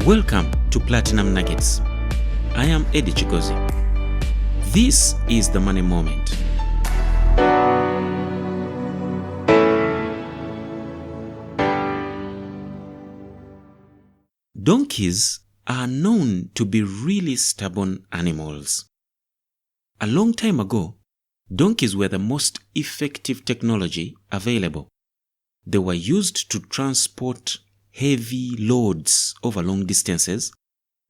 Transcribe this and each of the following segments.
Welcome to Platinum Nuggets. I am Eddie Chigozi. This is the Money Moment. Donkeys are known to be really stubborn animals. A long time ago, donkeys were the most effective technology available. They were used to transport heavy loads over long distances.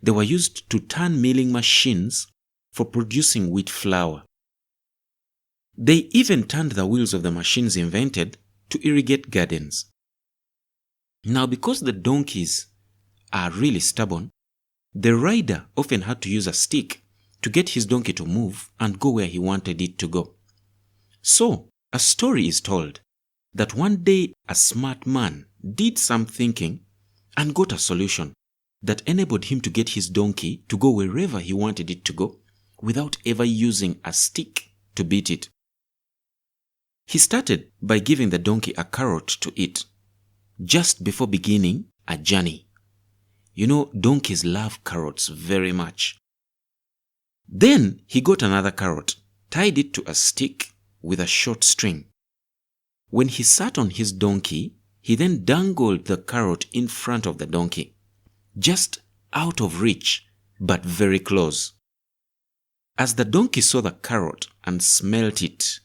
They were used to turn milling machines for producing wheat flour. They even turned the wheels of the machines invented to irrigate gardens. Now, because the donkeys are really stubborn, the rider often had to use a stick to get his donkey to move and go where he wanted it to go. So, a story is told that one day a smart man did some thinking and got a solution that enabled him to get his donkey to go wherever he wanted it to go without ever using a stick to beat it. He started by giving the donkey a carrot to eat just before beginning a journey. You know, donkeys love carrots very much. Then he got another carrot, tied it to a stick with a short string. When he sat on his donkey, he then dangled the carrot in front of the donkey, just out of reach, but very close. As the donkey saw the carrot and smelt it,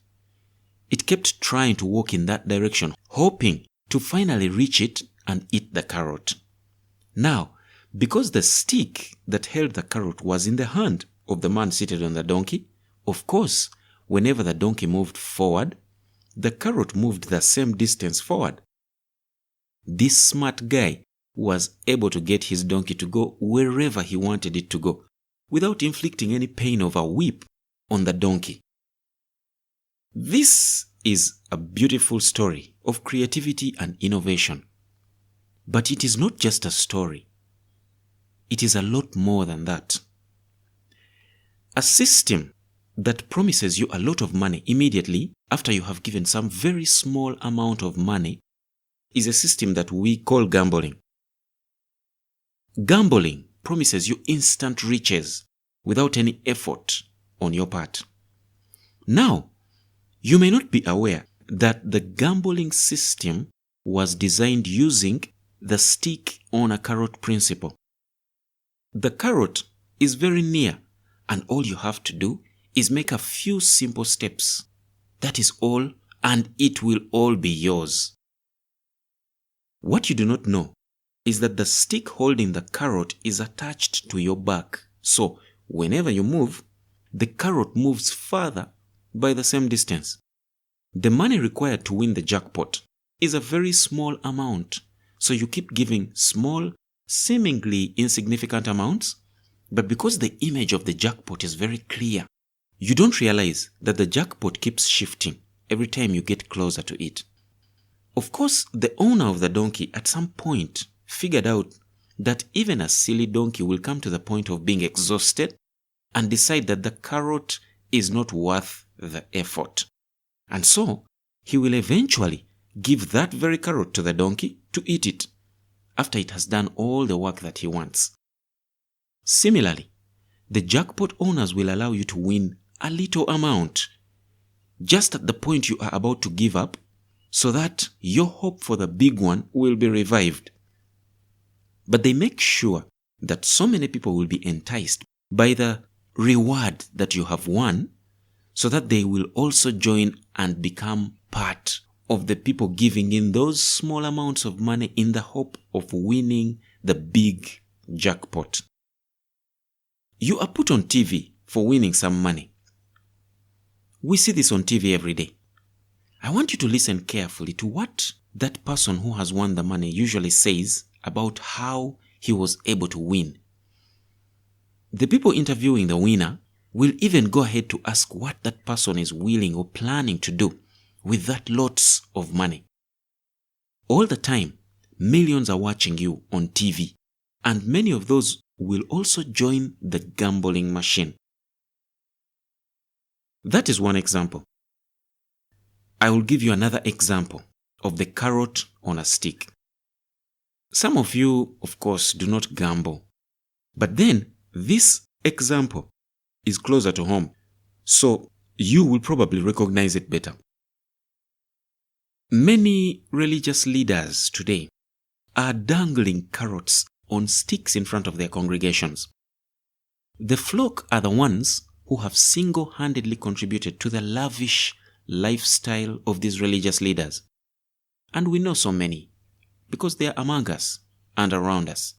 it kept trying to walk in that direction, hoping to finally reach it and eat the carrot. Now, because the stick that held the carrot was in the hand of the man seated on the donkey, of course, whenever the donkey moved forward, the carrot moved the same distance forward. This smart guy was able to get his donkey to go wherever he wanted it to go, without inflicting any pain of a whip on the donkey. This is a beautiful story of creativity and innovation. But it is not just a story. It is a lot more than that. A system that promises you a lot of money immediately after you have given some very small amount of money is a system that we call gambling. Gambling promises you instant riches without any effort on your part. Now, you may not be aware that the gambling system was designed using the stick on a carrot principle. The carrot is very near, and all you have to do is make a few simple steps. That is all, and it will all be yours. What you do not know is that the stick holding the carrot is attached to your back. So, whenever you move, the carrot moves further by the same distance. The money required to win the jackpot is a very small amount. So you keep giving small, seemingly insignificant amounts, but because the image of the jackpot is very clear, you don't realize that the jackpot keeps shifting every time you get closer to it. Of course, the owner of the donkey at some point figured out that even a silly donkey will come to the point of being exhausted and decide that the carrot is not worth the effort. And so, he will eventually give that very carrot to the donkey to eat it after it has done all the work that he wants. Similarly, the jackpot owners will allow you to win a little amount just at the point you are about to give up so that your hope for the big one will be revived. But they make sure that so many people will be enticed by the reward that you have won so that they will also join and become part of the people giving in those small amounts of money in the hope of winning the big jackpot. You are put on TV for winning some money. We see this on TV every day. I want you to listen carefully to what that person who has won the money usually says about how he was able to win. The people interviewing the winner will even go ahead to ask what that person is willing or planning to do with that lots of money. All the time, millions are watching you on TV, and many of those will also join the gambling machine. That is one example. I will give you another example of the carrot on a stick. Some of you, of course, do not gamble. But then, this example is closer to home, so you will probably recognize it better. Many religious leaders today are dangling carrots on sticks in front of their congregations. The flock are the ones who have single-handedly contributed to the lavish lifestyle of these religious leaders. And we know so many, because they are among us and around us.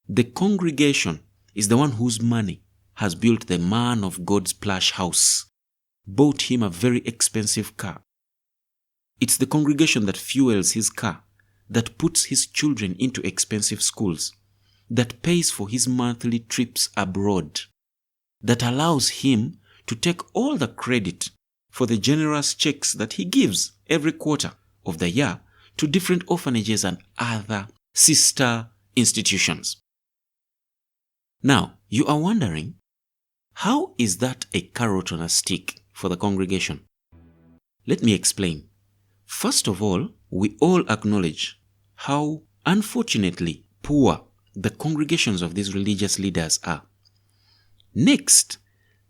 The congregation is the one whose money has built the man of God's plush house, bought him a very expensive car. It's the congregation that fuels his car, that puts his children into expensive schools, that pays for his monthly trips abroad, that allows him to take all the credit for the generous checks that he gives every quarter of the year to different orphanages and other sister institutions. Now, you are wondering, how is that a carrot on a stick for the congregation? Let me explain. First of all, we all acknowledge how unfortunately poor the congregations of these religious leaders are. Next,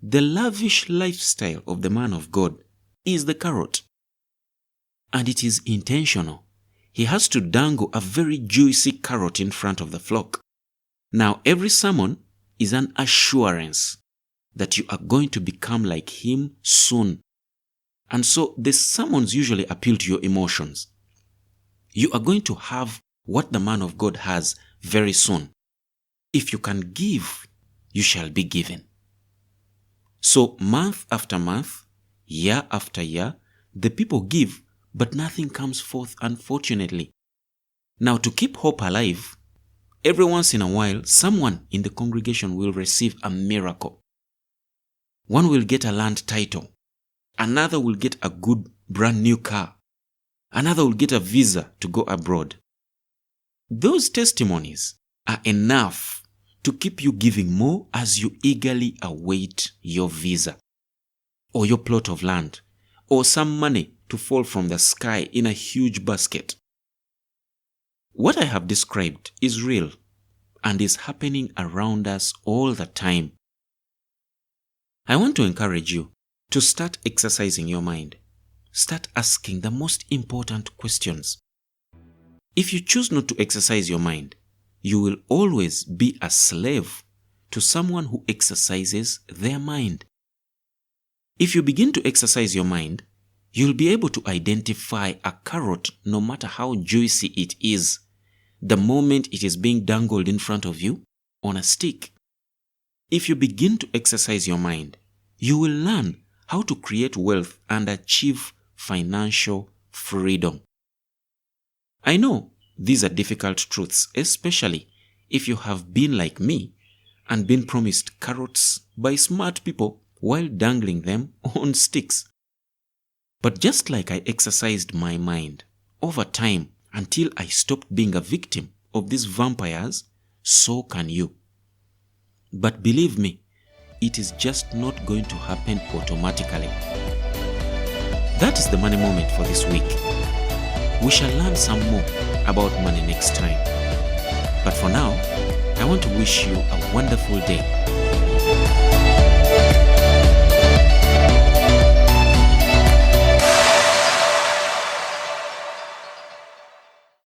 the lavish lifestyle of the man of God is the carrot. And it is intentional. He has to dangle a very juicy carrot in front of the flock. Now, every sermon is an assurance that you are going to become like him soon. And so the sermons usually appeal to your emotions. You are going to have what the man of God has very soon. If you can give, you shall be given. So month after month, year after year, the people give, but nothing comes forth, unfortunately. Now, to keep hope alive, every once in a while, someone in the congregation will receive a miracle. One will get a land title. Another will get a good brand new car. Another will get a visa to go abroad. Those testimonies are enough to keep you giving more as you eagerly await your visa, or your plot of land, or some money to fall from the sky in a huge basket. What I have described is real and is happening around us all the time. I want to encourage you to start exercising your mind. Start asking the most important questions. If you choose not to exercise your mind, you will always be a slave to someone who exercises their mind. If you begin to exercise your mind, you'll be able to identify a carrot no matter how juicy it is, the moment it is being dangled in front of you on a stick. If you begin to exercise your mind, you will learn how to create wealth and achieve financial freedom. I know these are difficult truths, especially if you have been like me and been promised carrots by smart people while dangling them on sticks. But just like I exercised my mind over time until I stopped being a victim of these vampires, so can you. But believe me, it is just not going to happen automatically. That is the money moment for this week. We shall learn some more about money next time. But for now, I want to wish you a wonderful day